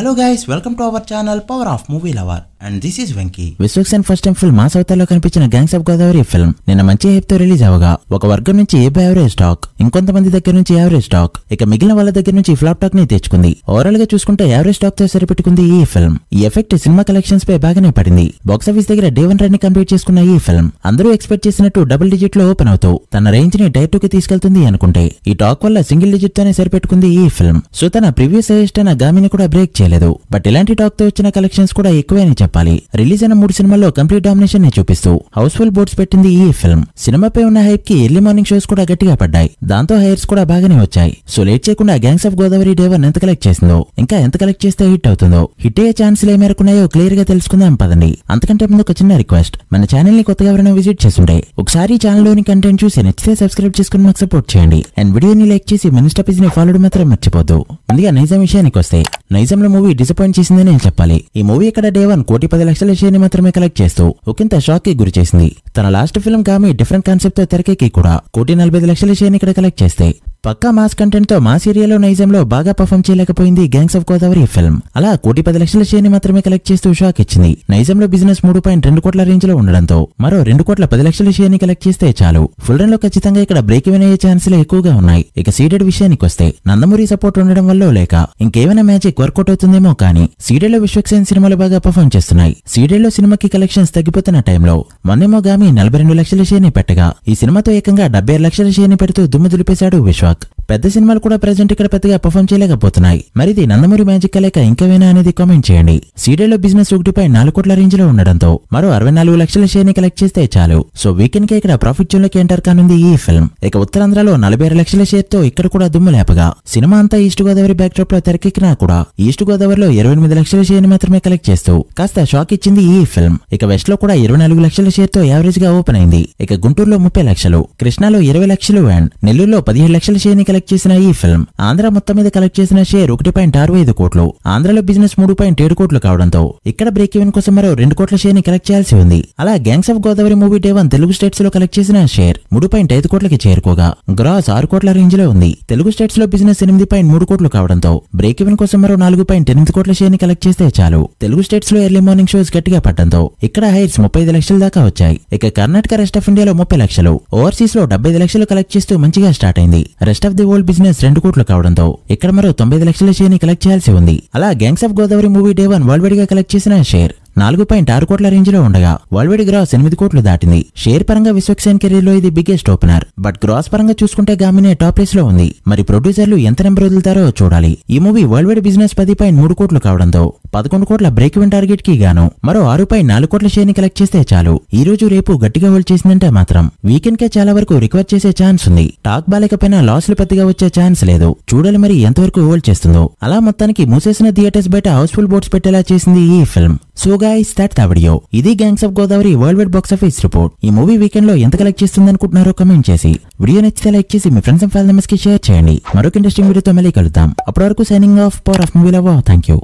Hello guys, welcome to our channel Power of Movie Lover and this is Venky. Vishwaksen first time film mass అవతారంలో కనిపించిన gangs of Godavari film నిన్న మంచి hype తో release అవగా ఒక వర్గం నుంచి యావరేజ్ టాక్, ఇంకొంతమంది దగ్గర నుంచి యావరేజ్ టాక్, ఇక మిగిలిన వాళ్ళ దగ్గర నుంచి ఫ్లాప్ టాక్ ని తెచ్చుకుంది. ఓవరాల్ గా చూసుకుంటే యావరేజ్ టాక్ తో సరిపెట్టుకుంది ఈ ఫిల్మ్. ఈ ఎఫెక్ట్ సినిమా కలెక్షన్స్ పై బాగానే పడింది. బాక్స్ ఆఫీస్ దగ్గర డే 1 రన్ ని కంప్లీట్ చేసుకున్న ఈ ఫిల్మ్ అందరూ ఎక్స్పెక్ట్ చేసినట్టు డబుల్ డిజిట్ లో ఓపెన్ అవుతూ తన రేంజ్ ని డైరెక్ట్ కి తీసుకెళ్తుంది అనుకుంటే ఈ టాక్ వల్ల సింగిల్ డిజిట్ తోనే సరిపెట్టుకుంది ఈ ఫిల్మ్. సో తన ప్రీవియస్ సజెస్ట్ అయిన గామిని కూడా బ్రేక్ చేయలేదు. బట్ ఇలాంటి టాక్ తో వచ్చిన కలెక్షన్స్ కూడా ఎక్కువే అని చెప్పాలి. రిలీజ్ అయిన 3 సినిమాల్లో కంప్లీట్ డామినేషన్ ని చూపిస్తూ హౌస్ఫుల్ బోర్డ్స్ పెట్టింది ఈ ఫిల్మ్. సినిమాపై ఉన్న హైప్ కి ఎర్లీ మార్నింగ్ షోస్ కూడా గట్టిగా పడ్డాయి. దాంతో హైర్స్ కూడా బాగానే వచ్చాయి. సో లేట్ చేయకుండా గ్యాంగ్స్ ఆఫ్ గోదావరి డే 1 ఎంత కలెక్ట్ చేసిందో, ఇంకా ఎంత కలెక్ట్ చేస్తే హిట్ అవుతుందో, హిట్ అయ్యే ఛాన్సులు ఏ మేరకున్నాయో క్లియర్ గా తెలుసుకుందాం పదండి. అంతకంటే ముందు ఒక చిన్న రిక్వెస్ట్, మన ఛానల్ ని కొత్తగా ఎవరైనా విజిట్ చేస్తుంటే ఒకసారి ఛానల్ లోని కంటెంట్ చూసి నచ్చితే సబ్స్క్రైబ్ చేసుకుని మాకు సపోర్ట్ చేయండి. అండ్ వీడియోని లైక్ చేసి మన ఇన్స్టా పేజ్ ని ఫాలో మాత్రం మర్చిపోద్దు. ముందుగా నైజాం విషయానికి వస్తే నైజాంలో మూవీ డిసప్పాయింట్ చేసిందని నేను చెప్పాలి. ఈ మూవీ ఇక్కడ డే 1 1,10,00,000 షేర్ ని మాత్రమే కలెక్ట్ చేస్తూ ఒకంత షాక్ కి గురి చేసింది. తన last film Gaami different concept తో తెరకెక్కి కూడా 1,45,00,000 షేర్ ని ఇక్కడ కలెక్ట్ చేస్తే పక్కా మాస్ కంటెంట్ తో మాస్ ఏరియాలో నైజాంలో బాగా పర్ఫామ్ చేయలేకపోయింది గ్యాంగ్స్ ఆఫ్ గోదావరి ఫిల్మ్. అలా 1,10,00,000 షేర్ ని మాత్రమే కలెక్ట్ చేస్తూ షాక్ ఇచ్చింది. నైజాంలో బిజినెస్ 3.2 కోట్ల రేంజ్ లో ఉండడంతో మరో 2,10,00,000 షేర్ ని కలెక్ట్ చేస్తే చాలు. ఫుల్ రన్ లో ఖచ్చితంగా ఇక్కడ బ్రేక్ ఈవెన్ అయ్యే ఛాన్సులు ఎక్కువగా ఉన్నాయి. ఇక సీడెడ్ విషయానికి వస్తే నందమూరి సపోర్ట్ ఉండడం వల్ల లేక ఇంకేమైనా మ్యాజిక్ వర్కౌట్ అవుతుందేమో కానీ సీడెడ్ లో విశ్వక్సేన్ సినిమాలు బాగా పర్ఫామ్ చేస్తున్నాయి. సీడెడ్ లో సినిమాకి కలెక్షన్స్ తగ్గిపోతున్న టైంలో మొన్నేమో గామి 42,00,000 షేర్ ని పెట్టగా ఈ సినిమాతో ఏకంగా 76,00,000 షేర్ ని పెడుతూ దుమ్ము దులిపేశాడు విశ్వక్. పెద్ద సినిమాలు కూడా ప్రెజెంట్ ఇక్కడ పెద్దగా పర్ఫామ్ చేయలేకపోతున్నాయి. మరిది నందమూరి మ్యాజిక్ లేక ఇంకేమైనా అనేది కామెంట్ చేయండి. సీడెడ్ లో బిజినెస్ 1.4 కోట్ల రేంజ్ లో ఉండడంతో మరో 64,00,000 షేర్ ని కలెక్ట్ చేస్తే చాలు. సో వీకెండ్ కి ఇక్కడ ప్రాఫిట్ జోన్ లోకి ఎంటర్ కానుంది ఈ ఫిల్మ్. ఇక ఉత్తరాంధ్రలో 46,00,000 షేర్ తో ఇక్కడ కూడా దుమ్ము లేపగా సినిమా అంతా ఈస్ట్ గోదావరి బ్యాక్ డ్రాప్ లో తెరకెక్కినా కూడా ఈస్ట్ గోదావరిలో 28,00,000 షేర్ ని మాత్రమే కలెక్ట్ చేస్తూ కాస్త షాక్ ఇచ్చింది ఈ ఫిల్మ్. ఇక వెస్ట్ లో కూడా 24,00,000 షేర్ తో యావరేజ్ గా ఓపెన్ అయింది. ఇక గుంటూరులో 30 లక్షలు, కృష్ణాలో 20 లక్షలు అండ్ నెల్లూరులో 17,00,000 షేర్ ని కలెక్ట్ చేసిన ఈ ఫిల్మ్ ఆంధ్ర మొత్తం మీద కలెక్ట్ చేసిన షేర్ 1.65 కోట్లు. ఆంధ్రలో బిజినెస్ 3.7 కోట్లు కావడంతో ఇక్కడ బ్రేక్ ఈవెన్ కోసం మరో 2 కోట్ల షేర్ ని కలెక్ట్ చేయాల్సి ఉంది. అలా gangs of Godavari movie day 1 Telugu states లో కలెక్ట్ చేసిన షేర్ 3.5 కోట్లకి చేరుకోగా గ్రాస్ 6 కోట్ల రేంజ్ లో ఉంది. తెలుగు స్టేట్స్ లో బిజినెస్ 8.3 కోట్లు కావడంతో బ్రేక్ ఈవెన్ కోసం మరో 4.8 కోట్ల షేర్ ని కలెక్ట్ చేస్తే చాలు. తెలుగు స్టేట్స్ లో ఎర్లీ మార్నింగ్ షోస్ గట్టిగా పడడంతో ఇక్కడ హైట్స్ 35 లక్షల దాకా వచ్చాయి. ఇక కర్ణాటక రెస్ట్ ఆఫ్ ఇండియాలో 30 లక్షలు, ఓవర్సీస్ లో 75 లక్షలు కలెక్ట్ చేస్తూ మంచిగా స్టార్ట్ అయింది. Rest of the world business 2 కోట్లు కావడంతో ఇక్కడ మరో 95 లక్షల షేర్ ని కలెక్ట్ చేయాల్సి ఉంది. అలా gangs of Godavari movie day 1 world wide గా కలెక్ట్ చేసిన షేర్ 4.6 కోట్ల రేంజ్ లో ఉండగా వరల్డ్ వైడ్ గ్రాస్ 8 కోట్లు దాటింది. షేర్ పరంగా విశ్వక్సేన్ కెరీర్ లో ఇది బిగ్గెస్ట్ ఓపెనర్. బట్ గ్రాస్ పరంగా చూసుకుంటే గామినే టాప్ ప్లేస్ లో ఉంది. మరి ప్రొడ్యూసర్లు ఎంత నెంబర్ వదులుతారో చూడాలి. ఈ మూవీ వరల్డ్ వైడ్ బిజినెస్ 10.3 కోట్లు కావడంతో 11 కోట్ల బ్రేక్ ఈవెన్ టార్గెట్ కి గాను మరో 6.4 కోట్ల షేర్ ని కలెక్ట్ చేస్తే చాలు. ఈ రోజు రేపు గట్టిగా హోల్డ్ చేసిందంటే మాత్రం వీకెండ్ కే చాలా వరకు రికవర్ చేసే ఛాన్స్ ఉంది. టాక్ బాలేకపోయినా లాస్లు పెద్దగా వచ్చే ఛాన్స్ లేదు. చూడాలి మరి ఎంతవరకు హోల్డ్ చేస్తుందో. అలా మొత్తానికి మూసేసిన థియేటర్స్ బయట హౌస్ఫుల్ బోర్డ్స్ పెట్టేలా చేసింది ఈ film. So guys that's the video. ఇది Gangs of Godavari worldwide box office report. ఈ మూవీ వీకెండ్ లో ఎంత కలెక్ట్ చేస్తుంది అనుకుంటున్నారో కమెంట్ చేసి వీడియో నచ్చితే లైక్ చేసి మీ ఫ్రెండ్స్ అండ్ ఫ్యామిలీ మెంబర్స్ కి షేర్ చేయండి. మరొక ఇంట్రెస్టింగ్ వీడియోతో మళ్ళీ కలుద్దాం. అప్పటి వరకు signing off. Power of movie lover. Thank you.